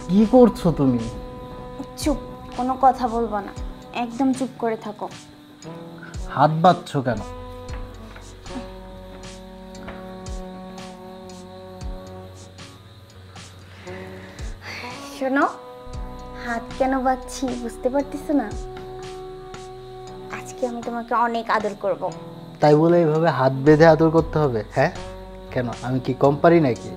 কি করছো তুমি? চুপ, কোনো কথা বলবো না, একদম চুপ করে থাকো। হাত বাঁধছো কেন? শোনো, হাত কেন বাঁধছি বুঝতে পারতেছো না? আজকে আমি তোমাকে অনেক আদর করব। তাই বলে এইভাবে হাত বেঁধে আদর করতে হবে? হ্যাঁ, কেন আমি কি কম পারি নাকি?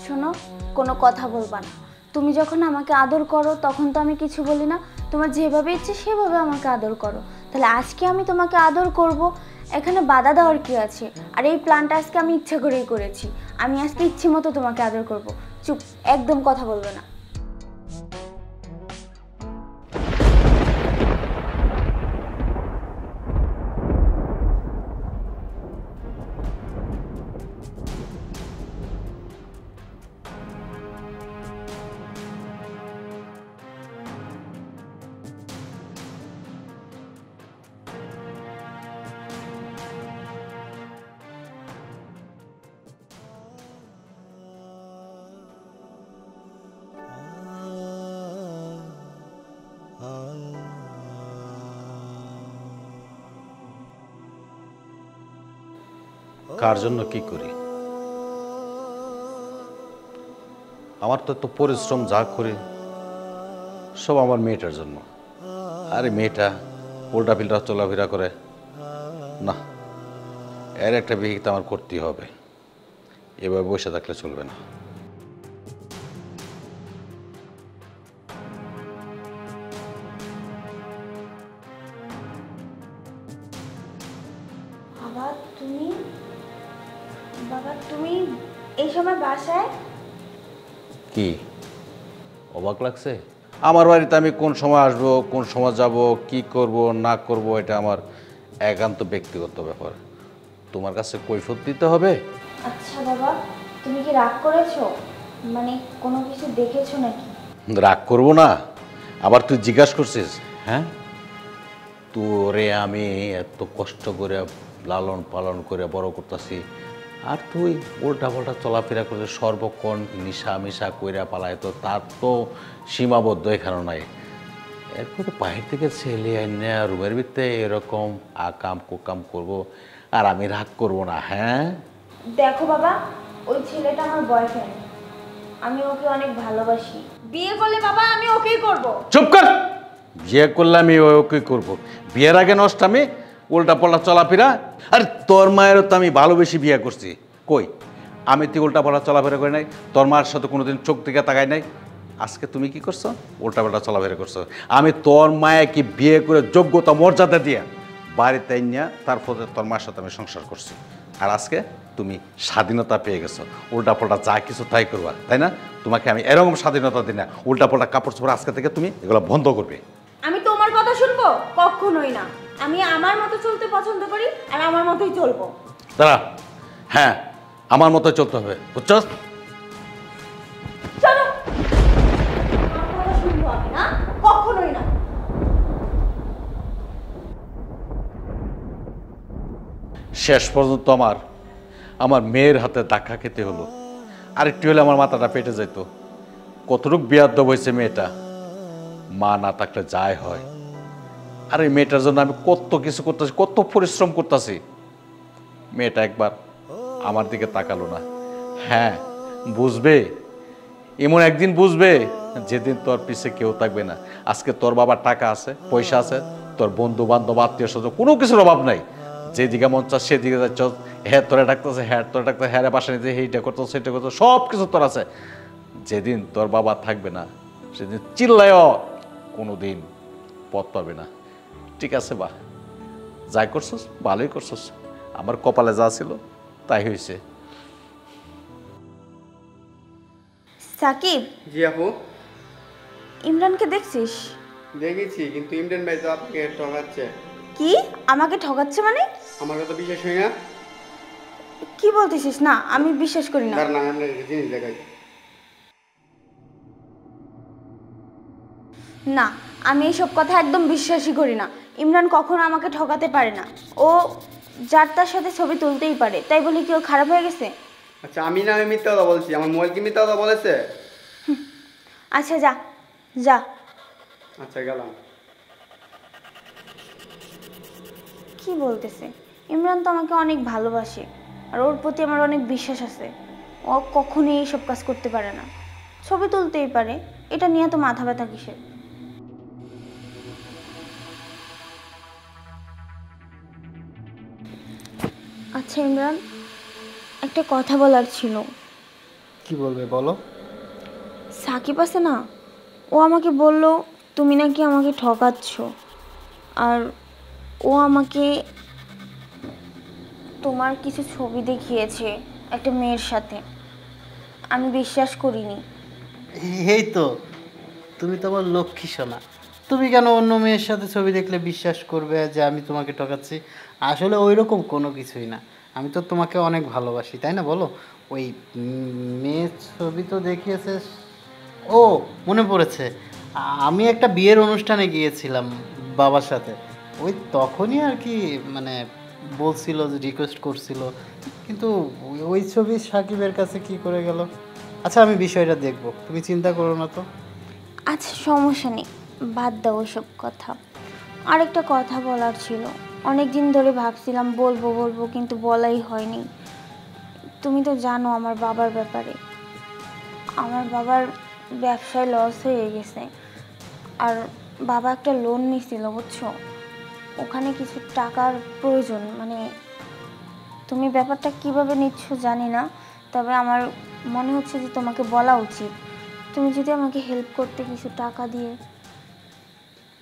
শোনো, কোনো কথা বলবা না। তুমি যখন আমাকে আদর করো তখন তো আমি কিছু বলি না, তোমার যেভাবে ইচ্ছে সেভাবে আমাকে আদর করো। তাহলে আজকে আমি তোমাকে আদর করব, এখানে বাধা দেওয়ার কি আছে? আর এই প্ল্যানটা আজকে আমি ইচ্ছা করেই করেছি। আমি আজকে ইচ্ছে মতো তোমাকে আদর করব। চুপ, একদম কথা বলবে না। কার জন্য কি করি? আমার তো এত পরিশ্রম যা করি সব আমার মেয়েটার জন্য। আরে মেয়েটা উল্টা পিল্টা চলাফেরা করে না, এর একটা বিহিত আমার করতেই হবে। এভাবে বসে থাকলে চলবে না। বাবা তুমি এই সময় বাসায়? কি অবাক লাগছে? আমার বাড়িতে আমি কোন সময় আসবো, কোন সময় যাব, কি করব না করব, এটা আমার একান্ত ব্যক্তিগত ব্যাপার। তোমার কাছে কৈফিয়ত দিতে হবে? আচ্ছা বাবা, তুমি কি রাগ করেছো? মানে কোনো কিছু দেখেছো নাকি? রাগ করব না? আবার তুই জিজ্ঞাসা করছিস? হ্যাঁ, তোরে আমি এত কষ্ট করে লালন পালন করে বড় করতেছি, আর তুই উল্টা পাল্টা চলাফেরা করে সর্বক্ষণ নিশা মিশা কইরা পালায়, তো তার তো সীমাবদ্ধ এখানে নাই। এরপর তো বাহির থেকে ছেলে আইনা রুমের ভিতরে এরকম আকাম কুকাম করব, আর আমি রাগ করব না? হ্যাঁ দেখো বাবা, ওই ছেলেটা আমার বয়ফ্রেন্ড, আমি ওকে অনেক ভালোবাসি। বিয়ে করলে বাবা আমি ওকেই করব। চুপ কর! বিয়ে করলে আমি ওকে করব? বিয়ের আগে নষ্ট আমি উল্টা পাল্টা চলাফেরা? আরে তোর মায়েরও তো আমি ভালোবেসে বিয়ে করছি। কই আমি তুই উল্টা পাল্টা চলাফেরা করি নাই? তোর মায়ের সাথে কোনোদিন চোখ দিকে তাকাই নাই? আজকে তুমি কি করছো? উল্টা পাল্টা চলাফেরা করছো। আমি তোর মায়াকে বিয়ে করে যোগ্যতা মর্যাদা দিয়ে বাড়িতে নিয়ে তারপরে তোর মায়ের সাথে আমি সংসার করছি। আর আজকে তুমি স্বাধীনতা পেয়ে গেছো, উল্টা পাল্টা যা কিছু তাই করবা, তাই না? তোমাকে আমি এরকম স্বাধীনতা দিই না। উল্টা পাল্টা কাপড় চোপড় আজকে থেকে তুমি এগুলো বন্ধ করবে। আমি তোমার কথা শুনবো? কখনোই না। আমি আমার মতো চলতে পছন্দ করি আর আমার মতোই চলবো। দাঁড়া, হ্যাঁ আমার মতো চলতে হবে, বুঝছস? চলো, আমার কথা শুনবো আমি না? কখনোই না। শেষ পর্যন্ত আমার মেয়ের হাতে ধাক্কা খেতে হলো। আর একটু হলে আমার মাথাটা পেটে যেত। কতটুকু বেয়াদব হয়েছে মেয়েটা, মা না থাকলে যাই হয়। আর এই মেয়েটার জন্য আমি কত কিছু করতেছি, কত পরিশ্রম করতেছি। মেয়েটা একবার আমার দিকে তাকালো না। হ্যাঁ বুঝবে, এমন একদিন বুঝবে যেদিন তোর পিছে কেউ থাকবে না। আজকে তোর বাবার টাকা আছে, পয়সা আছে, তোর বন্ধু বান্ধব আত্মীয় স্বজন কোনো কিছুর অভাব নাই। যেদিকে মন চাষ সেদিকে যাচ্ছ, হ্যাঁ তোরা ডাকতেছে, হ্যাঁ তোরা ডাকতেছে, হ্যাঁ বাসা নিতে সেইটা করতো সেটা করতো, সব কিছু তোর আছে। যেদিন তোর বাবা থাকবে না সেদিন চিল্লায়ও কোনো দিন পথ পাবে না। ঠিক আছে বা, যাই করছস ভালোই করছস, আমার কপালে যা ছিল তাই হয়েছে। সাকিব। জি আপু। ইমরানকে দেখছিস? দেখেছি, কিন্তু ইমরান ভাই তো আপনাকে ঠকাচ্ছে। কি? আমাকে ঠকাচ্ছে মানে? আমার কথা বিশ্বাস হয় না? কি বলতেছিস? না, আমি বিশ্বাস করি না। দাঁড়ান, আমি একটা জিনিস দেখাই। না, আমি এইসব কথা একদম বিশ্বাসই করি না। ইমরান কখনো আমাকে ঠকাতে পারে না। ও যার তার সাথে ছবি তুলতেই পারে, তাই বলে কি ও খারাপ হয়ে গেছে? আচ্ছা, আমি না আমি মিথ্যা কথা বলছি? আমার মোবাইল কি মিথ্যা কথা বলেছে? আচ্ছা যা যা। আচ্ছা গেলাম। কি বলতেছে? ইমরান তো আমাকে অনেক ভালোবাসে আর ওর প্রতি আমার অনেক বিশ্বাস আছে। ও কখনোই এইসব কাজ করতে পারে না। ছবি তুলতেই পারে, এটা নিয়ে তো মাথা ব্যথা কিসের? আচ্ছা ইমরান, একটা কথা বলার ছিল। কি বলবে বলো। সাকিব আছে না, ও আমাকে বলল তুমি নাকি আমাকে ঠকাচ্ছ, আর ও আমাকে তোমার কিছু ছবি দেখিয়েছে একটা মেয়ের সাথে। আমি বিশ্বাস করিনি। এই তো, তুমি তো আমার লক্ষ্মী সোনা। তুমি কেন অন্য মেয়ের সাথে ছবি দেখলে বিশ্বাস করবে যে আমি তোমাকে ঠকাচ্ছি? আসলে ওই রকম কোনো কিছুই না। আমি তো তোমাকে অনেক ভালোবাসি, তাই না বলো? ওই মেয়ের ছবি তো দেখিয়েছে। ও, মনে পড়েছে। আমি একটা বিয়ের অনুষ্ঠানে গিয়েছিলাম বাবার সাথে। ওই তখনই আর কি, মানে বলছিল যে রিকোয়েস্ট করছিল, কিন্তু ওই ছবি সাকিবের কাছে কি করে গেল? আচ্ছা, আমি বিষয়টা দেখব, তুমি চিন্তা করো না তো। আচ্ছা সমস্যা নেই, বাদ দাও ওসব কথা। আরেকটা কথা বলার ছিল। অনেক দিন ধরে ভাবছিলাম বলবো বলবো, কিন্তু বলাই হয়নি। তুমি তো জানো আমার বাবার ব্যাপারে। আমার বাবার ব্যবসায় লস হয়ে গেছে, আর বাবা একটা লোন নিছিল বুঝছো। ওখানে কিছু টাকার প্রয়োজন। মানে তুমি ব্যাপারটা কিভাবে নিচ্ছ জানি না, তবে আমার মনে হচ্ছে যে তোমাকে বলা উচিত। তুমি যদি আমাকে হেল্প করতে কিছু টাকা দিয়ে।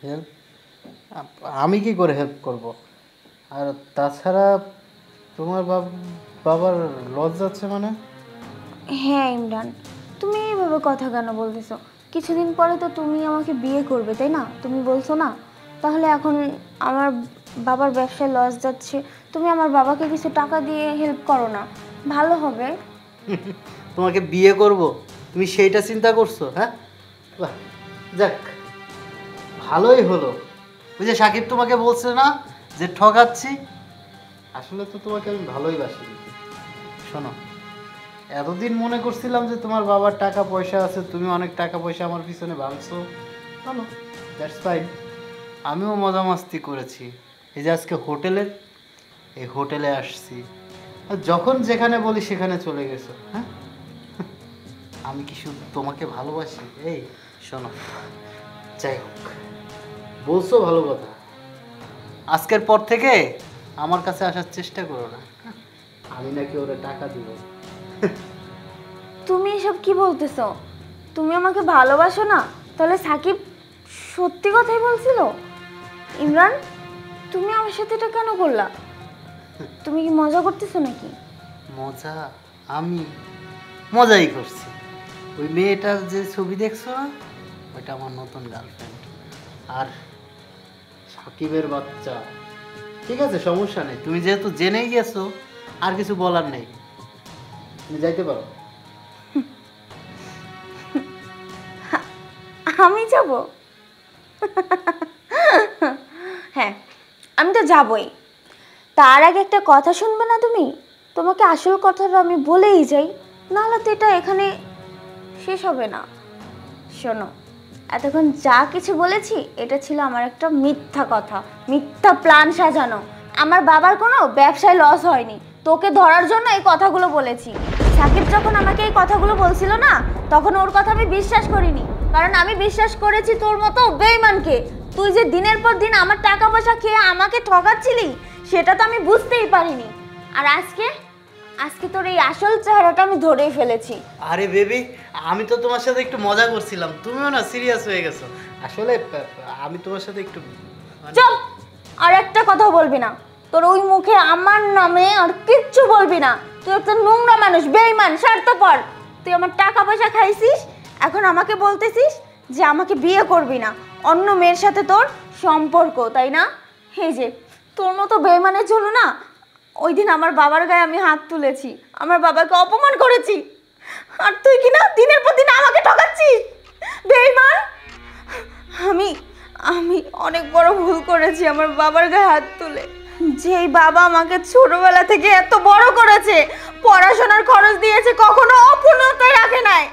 হেল্প? আমি কি করে হেল্প করব? আর তাছাড়া তোমার বাবার লস যাচ্ছে মানে? হ্যাঁ ইমরান, তুমি এইভাবে কথা কেন বলতেছো? কিছুদিন পরে তো তুমি আমাকে বিয়ে করবে, তাই না? তুমি বলছো না? তাহলে এখন আমার বাবার ব্যবসায় লস যাচ্ছে, তুমি আমার বাবাকে কিছু টাকা দিয়ে হেল্প করো না, ভালো হবে। তোমাকে বিয়ে করব, তুমি সেইটা চিন্তা করছো? হ্যাঁ, বাহ, যাক, ভালোই হলো। ওই যে সাকিব তোমাকে বলছে না যে ঠকাচ্ছি, আসলে তো তোমাকে আমি ভালোই বাসি। শোনো, এতদিন মনে করছিলাম যে তোমার বাবার টাকা পয়সা আছে, তুমি অনেক টাকা পয়সা আমার পিছনে ভাঙছো। ভালো, দ্যাটস ফাইন। আমিও মজা মাস্তি করেছি। এই যে আজকে এই হোটেলে আসছি, আর যখন যেখানে বলি সেখানে চলে গেছো। হ্যাঁ, আমি কি শুধু তোমাকে ভালোবাসি? এই শোনো, যাই হোক, বলছো ভালো কথা। আজকের পর থেকে আমার কাছে আসার চেষ্টা করো না। আমি নাকি ওরা টাকা দিব। তুমি এসব কি বলতেছো? তুমি আমাকে ভালোবাসো না? তাহলে সাকিব সত্যি কথাই বলছিল। ইমরান, তুমি আমার সাথে এটা কেন করলা? তুমি কি মজা করতেছো নাকি? মজা? আমি মজাই করছি। ওই মেয়েটার যে ছবি দেখছো না, ওইটা আমার নতুন গার্লফ্রেন্ড। আর সাকিবের বাচ্চা। ঠিক আছে, সমস্যা নেই। তুমি যেহেতু জেনেই গেছো, আর কিছু বলার নেই, তুমি যাইতে পারো। আমি যাব? হ্যাঁ, আমি তো যাবই। তার আগে একটা কথা শুনবে না তুমি? তোমাকে আসল কথাটা আমি বলেই যাই, নাহলে তো এটা এখানে শেষ হবে না। শোনো, এতক্ষণ যা কিছু বলেছি এটা ছিল আমার একটা মিথ্যা কথা, মিথ্যা প্ল্যান সাজানো। আমার বাবার কোনো ব্যবসায় লস হয়নি, তোকে ধরার জন্য এই কথাগুলো বলেছি। সাকিব যখন আমাকে এই কথাগুলো বলছিল না, তখন ওর কথা আমি বিশ্বাস করিনি, কারণ আমি বিশ্বাস করেছি তোর মতো বেঈমানকে। তুই যে দিনের পর দিন আমার টাকা পয়সা খেয়ে আমাকে ঠকাচ্ছিলি, সেটা তো আমি বুঝতেই পারিনি। আর আজকে তোর এই আসল চেহারাটা আমি ধরেই ফেলেছি। আরে বেবি, আমি তো তোমার সাথে একটু মজা করছিলাম, তুমিও না সিরিয়াস হয়ে গেছো। আসলে আমি তোমার সাথে একটু চুপ! আর একটা কথা বলবি না, তোর ওই মুখে আমার নামে আর কিচ্ছু বলবি না। তুই একটা নোংরা মানুষ, বেঈমান, স্বার্থপর। তুই আমার টাকা পয়সা খাইছিস, এখন আমাকে বলতেছিস যে আমাকে বিয়ে করবি না, অন্য মেয়ের সাথে তোর সম্পর্ক, তাই না? এই যে তোর মতো বেঈমানের জন্য না ওই দিন আমার বাবার গায়ে আমি হাত তুলেছি, আমার বাবাকে অপমান করেছি, আর তুই কি না দিনের পর দিন আমাকে ঠকাচ্ছিস, বেঈমান। আমি আমি অনেক বড় ভুল করেছি আমার বাবার গায়ে হাত তুলে। যেই বাবা আমাকে ছোটবেলা থেকে এত বড় করেছে, পড়াশোনার খরচ দিয়েছে, কখনো অপূর্ণতায় রাখে নাই,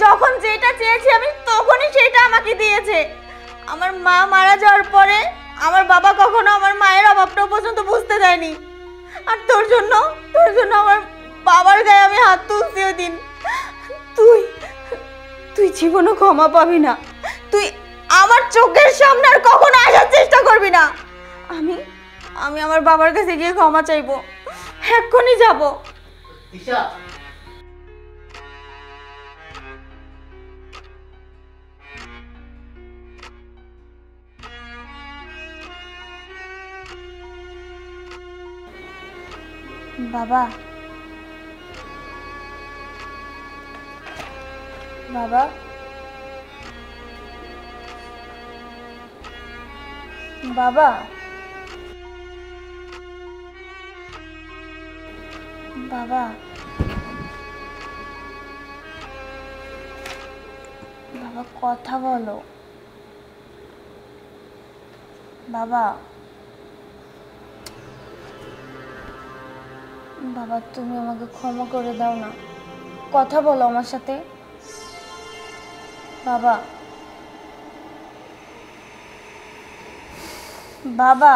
যখন যেটা চেয়েছি আমি তখনই সেটা আমাকে দিয়েছে। আমার মা মারা যাওয়ার পরে আমার বাবা কখনো আমার মায়ের অভাবটা পর্যন্ত বুঝতে দেয়নি। আর তোর জন্য আমার বাবার গায়ে আমি হাত তুলছি ওই দিন। তুই তুই জীবনও ক্ষমা পাবি না। তুই আমার চোখের সামনে আর কখনো আসার চেষ্টা করবি না। আমি আমার বাবার কাছে গিয়ে ক্ষমা চাইবো, এক্ষুনি যাব। দিশা, বাবা, বাবা, বাবা, বাবা, বাবা কথা বলো। বাবা, বাবা তুমি আমাকে ক্ষমা করে দাও না, কথা বলো আমার সাথে। বাবা, বাবা,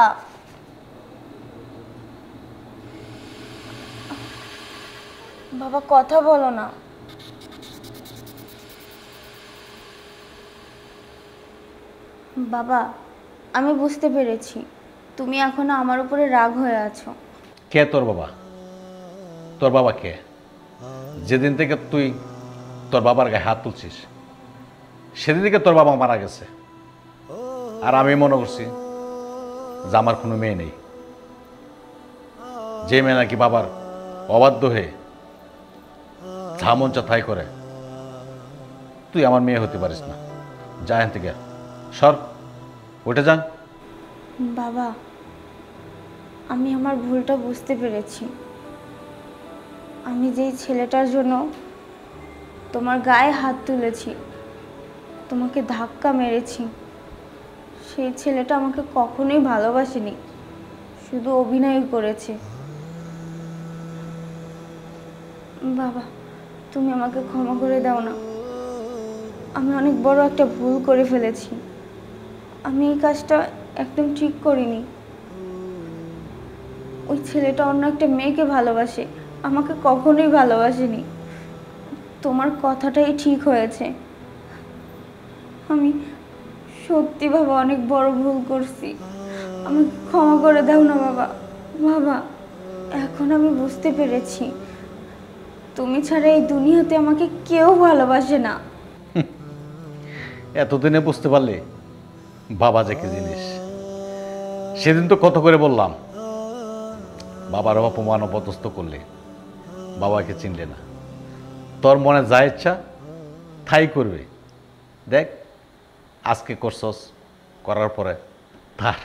বাবা কথা বলো না। বাবা, আমি বুঝতে পেরেছি তুমি এখনো আমার উপরে রাগ হয়ে আছো। কে তোর বাবা? তোর বাবা কে? যেদিন থেকে তুই তোর বাবার গায়ে হাত তুলছিস সেদিন থেকে তোর বাবা মারা গেছে। আর আমি মনে করছি যে আমার কোনো মেয়ে নেই, যে মেয়ে নাকি বাবার অবাধ্য হয়ে যা মন চা তাই করে। তুই আমার মেয়ে হতে পারিস না, যা এখান থেকে সর, উঠে যান। বাবা, আমি আমার ভুলটা বুঝতে পেরেছি। আমি যেই ছেলেটার জন্য তোমার গায়ে হাত তুলেছি, তোমাকে ধাক্কা মেরেছি, সেই ছেলেটা আমাকে কখনোই ভালোবাসেনি, শুধু অভিনয় করেছে। বাবা, তুমি আমাকে ক্ষমা করে দাও না। আমি অনেক বড় একটা ভুল করে ফেলেছি। আমি এই কাজটা একদম ঠিক করিনি। ওই ছেলেটা অন্য একটা মেয়েকে ভালোবাসে, আমাকে কখনোই ভালোবাসেনি। তোমার কথাটাই ঠিক হয়েছে। আমি সত্যি বাবা অনেক বড় ভুল করছি, আমাকে ক্ষমা করে দাও না বাবা। বাবা, এখন আমি বুঝতে পেরেছি তুমি ছাড়া এই দুনিয়াতে আমাকে কেউ ভালোবাসে না। এতদিনে বুঝতে পারলে বাবা যে কি জিনিস। সেদিন তো কত করে বললাম, বাবার অপমান অপদস্থ করলে বাবাকে চিনলে না, তোর মনে যা ইচ্ছা তাই করবে। দেখ আজকে করছস, করার পরে তার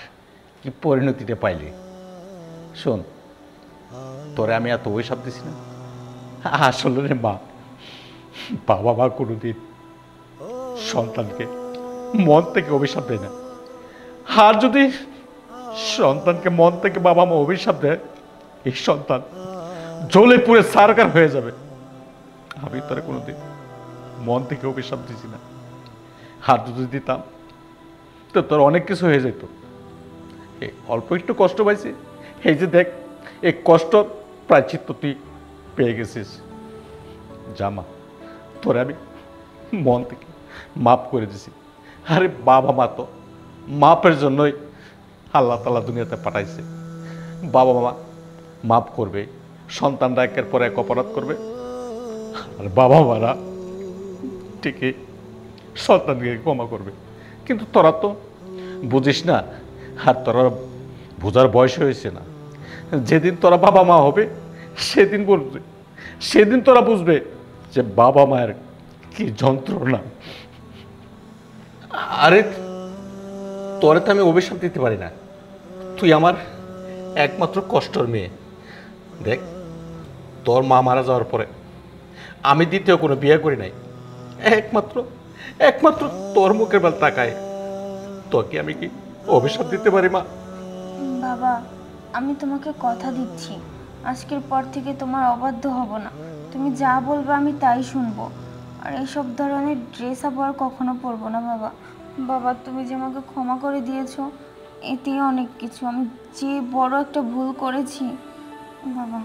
কি পরিণতিটা পাইলি। শোন, তোরে আমি এত অভিশাপ দিছি না, আসলে রে মা, বাবা মা কোনোদিন সন্তানকে মন থেকে অভিশাপ দেয় না। আর যদি সন্তানকে মন থেকে বাবা মা অভিশাপ দেয়, এই সন্তান জ্বলে পুড়ে সারকার হয়ে যাবে। আমি তোরে কোনোদিন মন থেকে অভিশাপ দিছি না। আর যদি দিতাম তো তোর অনেক কিছু হয়ে যেত। এই অল্প একটু কষ্ট পাইছি, এই যে দেখ এই কষ্ট প্রায়শ্চিত্ত তুই পেয়ে গেছিস। জামা, তোরে আমি মন থেকে মাফ করে দিছি। আরে বাবা মা তো মাপের জন্যই আল্লাহ তাআলা দুনিয়াতে পাঠাইছে। বাবা মা মাফ করবে, সন্তানরা একের পর এক অপরাধ করবে, আর বাবা মারা ঠিকই সন্তানকে ক্ষমা করবে। কিন্তু তোরা তো বুঝিস না, আর তোরা বোঝার বয়স হয়েছে না। যেদিন তোরা বাবা মা হবে সেদিন বুঝবে, সেদিন তোরা বুঝবে যে বাবা মায়ের কি যন্ত্রণা। আরে তোরে তো আমি অভিশাপ দিতে পারি না, তুই আমার একমাত্র কষ্টর মেয়ে। দেখ তোর মা মারা যাওয়ার পরে আমি দ্বিতীয় কোনো বিয়ে করি নাই। একমাত্র তোর মুখের বেল তাকায় তোকে আমি কি অভিশাপ দিতে পারি মা? বাবা, আমি তোমাকে কথা দিচ্ছি আজকের পর থেকে তোমার অবাধ্য হব না। তুমি যা বলবে আমি তাই শুনবো। আর এইসব ধরনের ড্রেস আপ আর কখনো পরবো না বাবা। বাবা তুমি যে আমাকে ক্ষমা করে দিয়েছো এতেই অনেক কিছু। আমি যে বড় একটা ভুল করেছি বাবা।